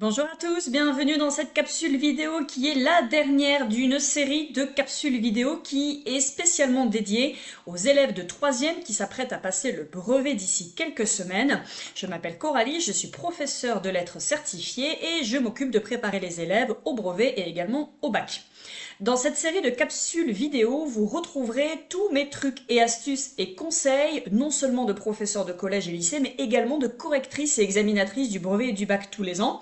Bonjour à tous, bienvenue dans cette capsule vidéo qui est la dernière d'une série de capsules vidéo qui est spécialement dédiée aux élèves de 3e qui s'apprêtent à passer le brevet d'ici quelques semaines. Je m'appelle Coralie, je suis professeure de lettres certifiée et je m'occupe de préparer les élèves au brevet et également au bac. Dans cette série de capsules vidéo, vous retrouverez tous mes trucs et astuces et conseils, non seulement de professeurs de collège et lycée, mais également de correctrices et examinatrices du brevet et du bac tous les ans.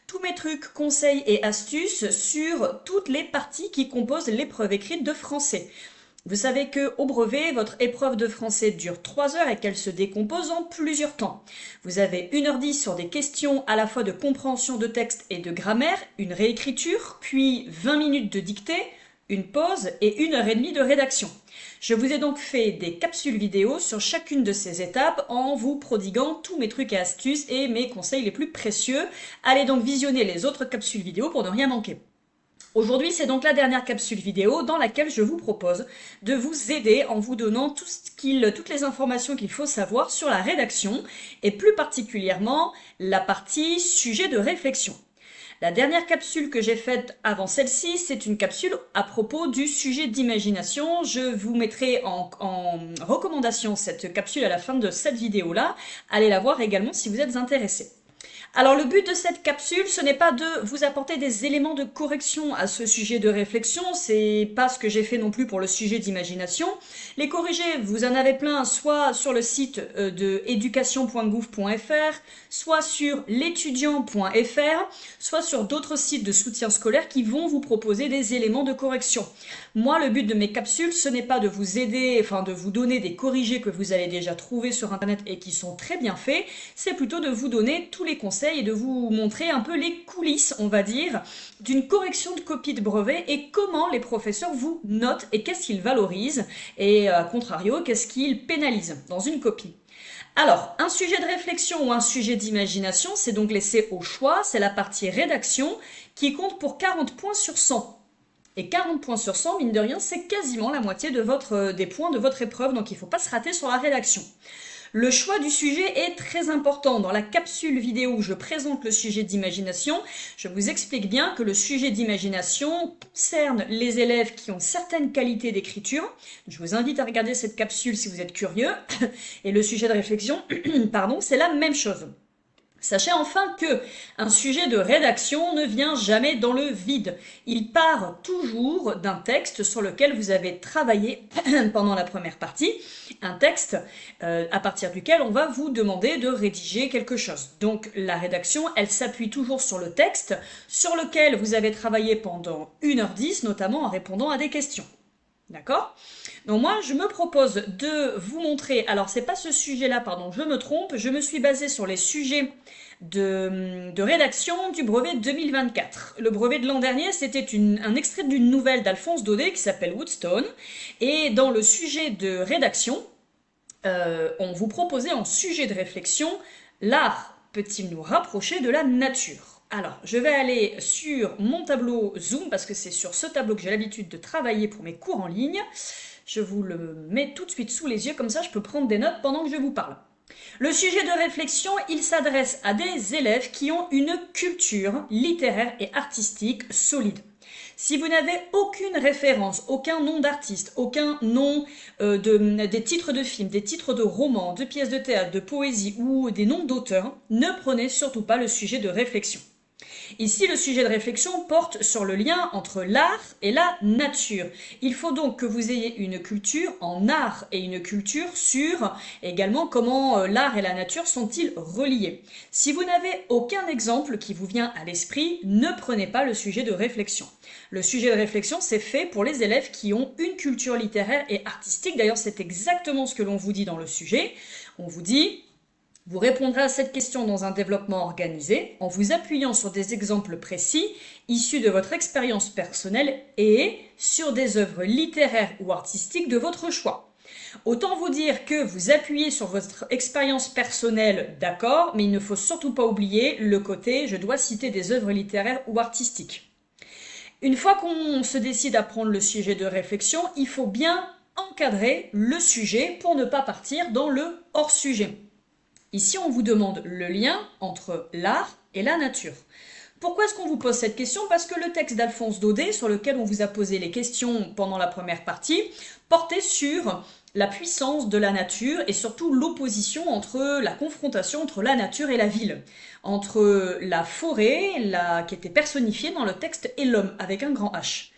Tous mes trucs, conseils et astuces sur toutes les parties qui composent l'épreuve écrite de français. Vous savez que au brevet, votre épreuve de français dure 3 heures et qu'elle se décompose en plusieurs temps. Vous avez 1h10 sur des questions à la fois de compréhension de texte et de grammaire, une réécriture, puis 20 minutes de dictée, une pause et 1h30 de rédaction. Je vous ai donc fait des capsules vidéo sur chacune de ces étapes en vous prodiguant tous mes trucs et astuces et mes conseils les plus précieux. Allez donc visionner les autres capsules vidéo pour ne rien manquer. Aujourd'hui, c'est donc la dernière capsule vidéo dans laquelle je vous propose de vous aider en vous donnant toutes les informations qu'il faut savoir sur la rédaction et plus particulièrement la partie sujet de réflexion. La dernière capsule que j'ai faite avant celle-ci, c'est une capsule à propos du sujet d'imagination. Je vous mettrai en recommandation cette capsule à la fin de cette vidéo-là. Allez la voir également si vous êtes intéressé. Alors le but de cette capsule, ce n'est pas de vous apporter des éléments de correction à ce sujet de réflexion, c'est pas ce que j'ai fait non plus pour le sujet d'imagination. Les corrigés, vous en avez plein, soit sur le site de education.gouv.fr, soit sur l'étudiant.fr, soit sur d'autres sites de soutien scolaire qui vont vous proposer des éléments de correction. Moi, le but de mes capsules, ce n'est pas de vous aider, enfin de vous donner des corrigés que vous allez déjà trouver sur internet et qui sont très bien faits, c'est plutôt de vous donner tous les conseils et de vous montrer un peu les coulisses, on va dire, d'une correction de copie de brevet et comment les professeurs vous notent et qu'est-ce qu'ils valorisent et à contrario, qu'est-ce qu'ils pénalisent dans une copie. Alors, un sujet de réflexion ou un sujet d'imagination, c'est donc laissé au choix, c'est la partie rédaction qui compte pour 40 points sur 100. Et 40 points sur 100, mine de rien, c'est quasiment la moitié des points de votre épreuve, donc il ne faut pas se rater sur la rédaction. Le choix du sujet est très important. Dans la capsule vidéo où je présente le sujet d'imagination, je vous explique bien que le sujet d'imagination concerne les élèves qui ont certaines qualités d'écriture. Je vous invite à regarder cette capsule si vous êtes curieux. Et le sujet de réflexion, pardon, c'est la même chose. Sachez enfin que un sujet de rédaction ne vient jamais dans le vide. Il part toujours d'un texte sur lequel vous avez travaillé pendant la première partie, un texte à partir duquel on va vous demander de rédiger quelque chose. Donc la rédaction, elle s'appuie toujours sur le texte sur lequel vous avez travaillé pendant 1h10, notamment en répondant à des questions. D'accord? Donc moi, je me propose de vous montrer, alors c'est pas ce sujet-là, pardon, je me trompe, je me suis basée sur les sujets de rédaction du brevet 2024. Le brevet de l'an dernier, c'était un extrait d'une nouvelle d'Alphonse Daudet qui s'appelle Woodstone, et dans le sujet de rédaction, on vous proposait en sujet de réflexion, l'art peut-il nous rapprocher de la nature? Alors, je vais aller sur mon tableau Zoom, parce que c'est sur ce tableau que j'ai l'habitude de travailler pour mes cours en ligne. Je vous le mets tout de suite sous les yeux, comme ça je peux prendre des notes pendant que je vous parle. Le sujet de réflexion, il s'adresse à des élèves qui ont une culture littéraire et artistique solide. Si vous n'avez aucune référence, aucun nom d'artiste, aucun nom des titres de films, des titres de romans, de pièces de théâtre, de poésie ou des noms d'auteurs, ne prenez surtout pas le sujet de réflexion. Ici, le sujet de réflexion porte sur le lien entre l'art et la nature. Il faut donc que vous ayez une culture en art et une culture sur également comment l'art et la nature sont-ils reliés. Si vous n'avez aucun exemple qui vous vient à l'esprit, ne prenez pas le sujet de réflexion. Le sujet de réflexion, c'est fait pour les élèves qui ont une culture littéraire et artistique. D'ailleurs, c'est exactement ce que l'on vous dit dans le sujet. On vous dit: vous répondrez à cette question dans un développement organisé en vous appuyant sur des exemples précis issus de votre expérience personnelle et sur des œuvres littéraires ou artistiques de votre choix. Autant vous dire que vous appuyez sur votre expérience personnelle, d'accord, mais il ne faut surtout pas oublier le côté « je dois citer des œuvres littéraires ou artistiques ». Une fois qu'on se décide à prendre le sujet de réflexion, il faut bien encadrer le sujet pour ne pas partir dans le hors-sujet. Ici, on vous demande le lien entre l'art et la nature. Pourquoi est-ce qu'on vous pose cette question? Parce que le texte d'Alphonse Daudet, sur lequel on vous a posé les questions pendant la première partie, portait sur la puissance de la nature et surtout l'opposition entre la confrontation entre la nature et la ville, entre la forêt, qui était personnifiée dans le texte, et l'homme, avec un grand H.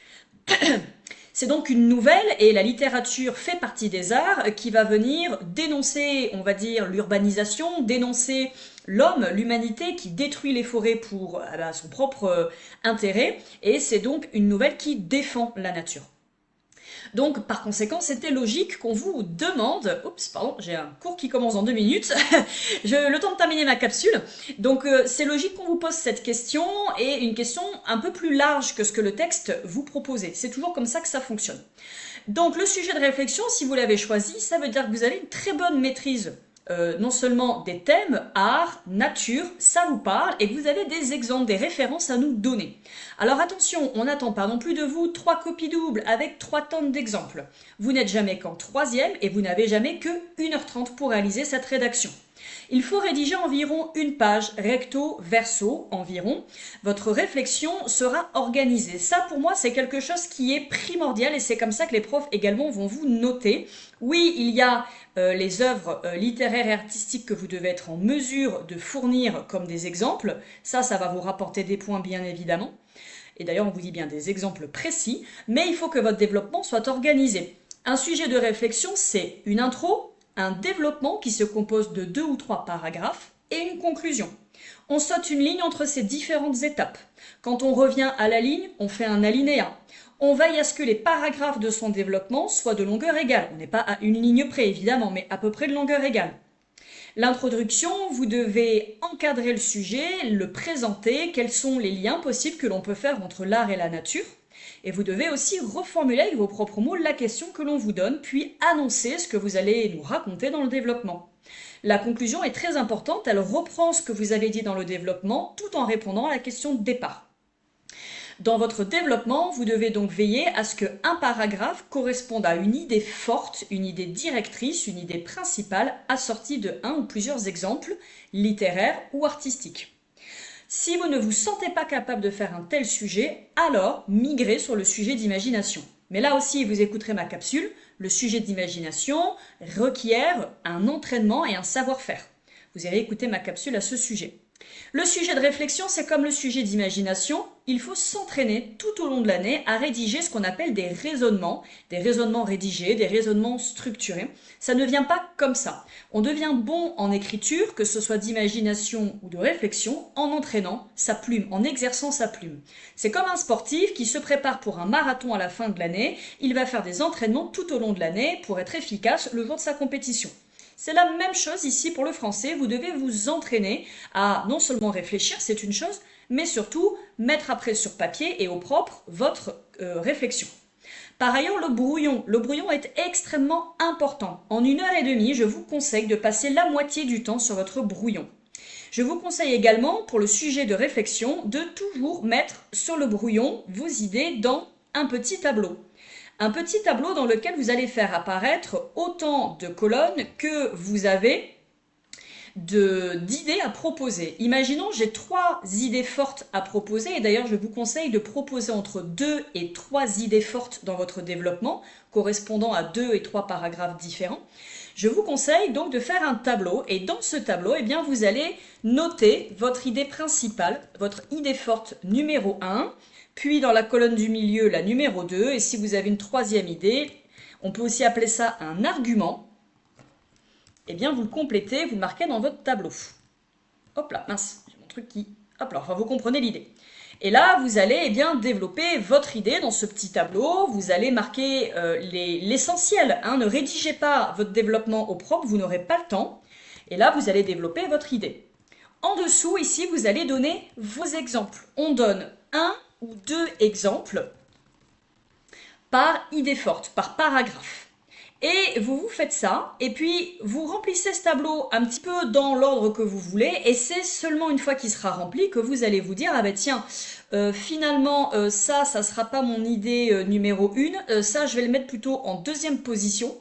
C'est donc une nouvelle, et la littérature fait partie des arts, qui va venir dénoncer, on va dire, l'urbanisation, dénoncer l'homme, l'humanité qui détruit les forêts pour son propre intérêt, et c'est donc une nouvelle qui défend la nature. Donc, par conséquent, c'était logique qu'on vous demande... Oups, pardon, j'ai un cours qui commence dans 2 minutes. Le temps de terminer ma capsule. Donc, c'est logique qu'on vous pose cette question, et une question un peu plus large que ce que le texte vous proposait. C'est toujours comme ça que ça fonctionne. Donc, le sujet de réflexion, si vous l'avez choisi, ça veut dire que vous avez une très bonne maîtrise non seulement des thèmes, art, nature, ça vous parle, et que vous avez des exemples, des références à nous donner. Alors attention, on n'attend pas non plus de vous 3 copies doubles avec 3 tonnes d'exemples. Vous n'êtes jamais qu'en 3e et vous n'avez jamais que 1h30 pour réaliser cette rédaction. Il faut rédiger environ une page, recto, verso, environ. Votre réflexion sera organisée. Ça, pour moi, c'est quelque chose qui est primordial et c'est comme ça que les profs également vont vous noter. Oui, il y a les œuvres littéraires et artistiques que vous devez être en mesure de fournir comme des exemples. Ça va vous rapporter des points, bien évidemment. Et d'ailleurs, on vous dit bien des exemples précis. Mais il faut que votre développement soit organisé. Un sujet de réflexion, c'est une intro, un développement qui se compose de 2 ou 3 paragraphes et une conclusion. On saute une ligne entre ces différentes étapes. Quand on revient à la ligne, on fait un alinéa. On veille à ce que les paragraphes de son développement soient de longueur égale. On n'est pas à une ligne près, évidemment, mais à peu près de longueur égale. L'introduction, vous devez encadrer le sujet, le présenter, quels sont les liens possibles que l'on peut faire entre l'art et la nature. Et vous devez aussi reformuler avec vos propres mots la question que l'on vous donne, puis annoncer ce que vous allez nous raconter dans le développement. La conclusion est très importante, elle reprend ce que vous avez dit dans le développement, tout en répondant à la question de départ. Dans votre développement, vous devez donc veiller à ce qu'un paragraphe corresponde à une idée forte, une idée directrice, une idée principale, assortie de un ou plusieurs exemples, littéraires ou artistiques. Si vous ne vous sentez pas capable de faire un tel sujet, alors migrez sur le sujet d'imagination. Mais là aussi, vous écouterez ma capsule, le sujet d'imagination requiert un entraînement et un savoir-faire. Vous irez écouter ma capsule à ce sujet. Le sujet de réflexion, c'est comme le sujet d'imagination, il faut s'entraîner tout au long de l'année à rédiger ce qu'on appelle des raisonnements rédigés, des raisonnements structurés. Ça ne vient pas comme ça. On devient bon en écriture, que ce soit d'imagination ou de réflexion, en entraînant sa plume, en exerçant sa plume. C'est comme un sportif qui se prépare pour un marathon à la fin de l'année, il va faire des entraînements tout au long de l'année pour être efficace le jour de sa compétition. C'est la même chose ici pour le français, vous devez vous entraîner à non seulement réfléchir, c'est une chose, mais surtout mettre après sur papier et au propre votre réflexion. Par ailleurs, le brouillon est extrêmement important. En 1h30, je vous conseille de passer la moitié du temps sur votre brouillon. Je vous conseille également, pour le sujet de réflexion, de toujours mettre sur le brouillon vos idées dans un petit tableau. Un petit tableau dans lequel vous allez faire apparaître autant de colonnes que vous avez d'idées à proposer. Imaginons, j'ai 3 idées fortes à proposer, et d'ailleurs je vous conseille de proposer entre 2 et 3 idées fortes dans votre développement, correspondant à 2 et 3 paragraphes différents. Je vous conseille donc de faire un tableau, et dans ce tableau, eh bien, vous allez noter votre idée principale, votre idée forte numéro 1, puis dans la colonne du milieu, la numéro 2, et si vous avez une 3e idée, on peut aussi appeler ça un argument, eh bien vous le complétez, vous le marquez dans votre tableau. Hop là, mince, j'ai mon truc qui... Hop là, enfin vous comprenez l'idée. Et là, vous allez eh bien développer votre idée dans ce petit tableau, vous allez marquer l'essentiel, hein, ne rédigez pas votre développement au propre, vous n'aurez pas le temps, et là vous allez développer votre idée. En dessous, ici, vous allez donner vos exemples. On donne 1 ou 2 exemples par idée forte, par paragraphe. Et vous faites ça, et puis vous remplissez ce tableau un petit peu dans l'ordre que vous voulez, et c'est seulement une fois qu'il sera rempli que vous allez vous dire, ah ben tiens, finalement ça sera pas mon idée numéro 1, ça je vais le mettre plutôt en 2e position.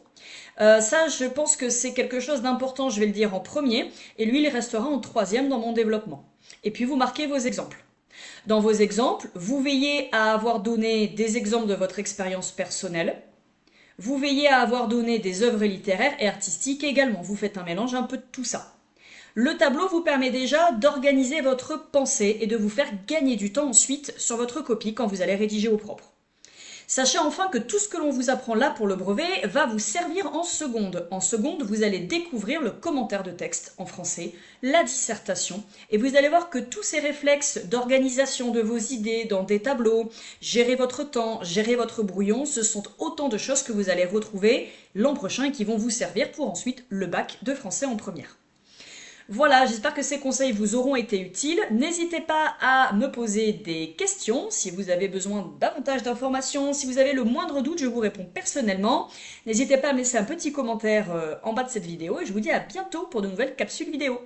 Ça, je pense que c'est quelque chose d'important, je vais le dire en premier, et lui, il restera en 3e dans mon développement. Et puis, vous marquez vos exemples. Dans vos exemples, vous veillez à avoir donné des exemples de votre expérience personnelle. Vous veillez à avoir donné des œuvres littéraires et artistiques également. Vous faites un mélange un peu de tout ça. Le tableau vous permet déjà d'organiser votre pensée et de vous faire gagner du temps ensuite sur votre copie quand vous allez rédiger au propre. Sachez enfin que tout ce que l'on vous apprend là pour le brevet va vous servir en seconde. En seconde, vous allez découvrir le commentaire de texte en français, la dissertation, et vous allez voir que tous ces réflexes d'organisation de vos idées dans des tableaux, gérer votre temps, gérer votre brouillon, ce sont autant de choses que vous allez retrouver l'an prochain et qui vont vous servir pour ensuite le bac de français en première. Voilà, j'espère que ces conseils vous auront été utiles. N'hésitez pas à me poser des questions si vous avez besoin davantage d'informations. Si vous avez le moindre doute, je vous réponds personnellement. N'hésitez pas à me laisser un petit commentaire en bas de cette vidéo et je vous dis à bientôt pour de nouvelles capsules vidéo.